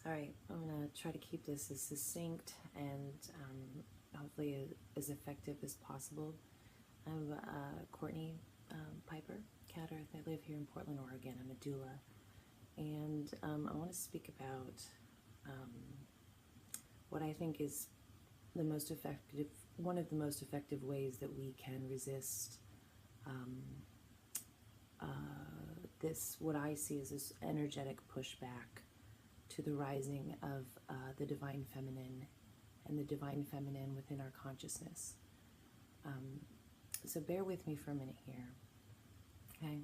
All right, I'm going to try to keep this as succinct and hopefully as effective as possible. I'm Courtney Piper Catterth. I live here in Portland, Oregon. I'm a doula. And I want to speak about what I think is the most effective, one of the most effective ways that we can resist this, what I see as this energetic pushback to the rising of the divine feminine and the divine feminine within our consciousness. So bear with me for a minute here, okay?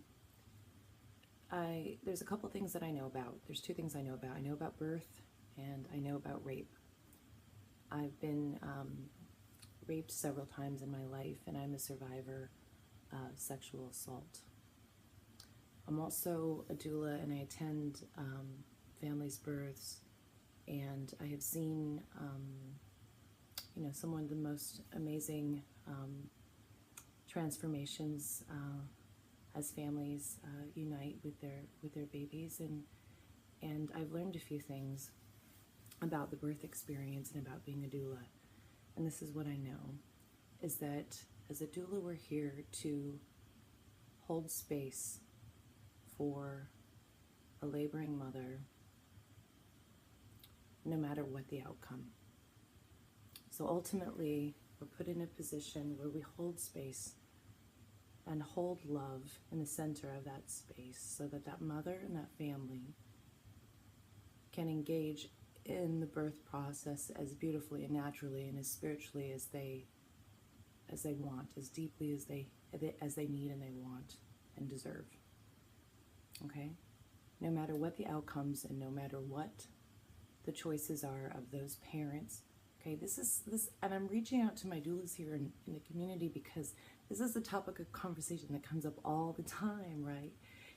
There's a couple things that I know about. There's two things I know about. I know about birth and I know about rape. I've been raped several times in my life, and I'm a survivor of sexual assault. I'm also a doula, and I attend families' births, and I have seen, some of the most amazing transformations as families unite with their babies, and I've learned a few things about the birth experience and about being a doula. And this is what I know, is that as a doula, we're here to hold space for a laboring mother, no matter what the outcome. So ultimately, we're put in a position where we hold space and hold love in the center of that space, so that that mother and that family can engage in the birth process as beautifully and naturally and as spiritually as they want, as deeply as they need and they want and deserve. Okay? No matter what the outcomes and no matter what the choices are of those parents. Okay, this, and I'm reaching out to my doulas here in the community because this is a topic of conversation that comes up all the time, right?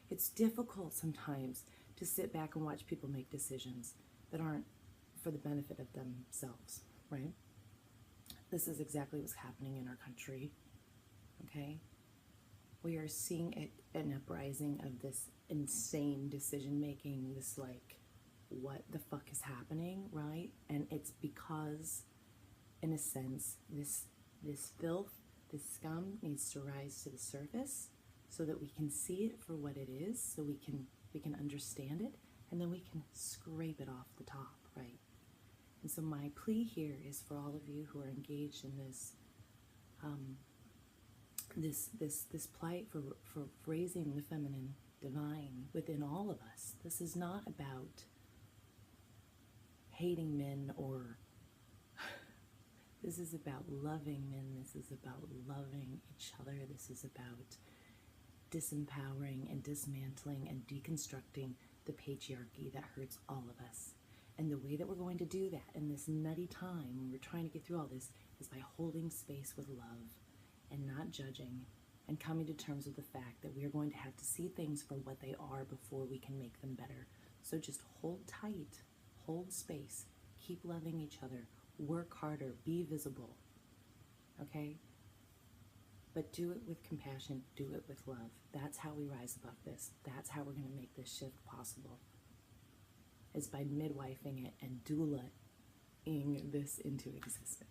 It's difficult sometimes to sit back and watch people make decisions that aren't for the benefit of themselves, right? This is exactly what's happening in our country, okay? We are seeing an uprising of this insane decision-making, this like, what the fuck is happening, right? And it's because, in a sense, this filth, this scum needs to rise to the surface so that we can see it for what it is, so we can understand it, and then we can scrape it off the top, right? And so my plea here is for all of you who are engaged in this plight for raising the feminine divine within all of us. This is not about hating men, or this is about loving men. This is about loving each other. This is about disempowering and dismantling and deconstructing the patriarchy that hurts all of us. And the way that we're going to do that in this nutty time when we're trying to get through all this is by holding space with love and not judging, and coming to terms with the fact that we are going to have to see things for what they are before we can make them better. So just hold tight, hold space, keep loving each other, work harder, be visible, okay? But do it with compassion, do it with love. That's how we rise above this. That's how we're going to make this shift possible, is by midwifing it and doula-ing this into existence.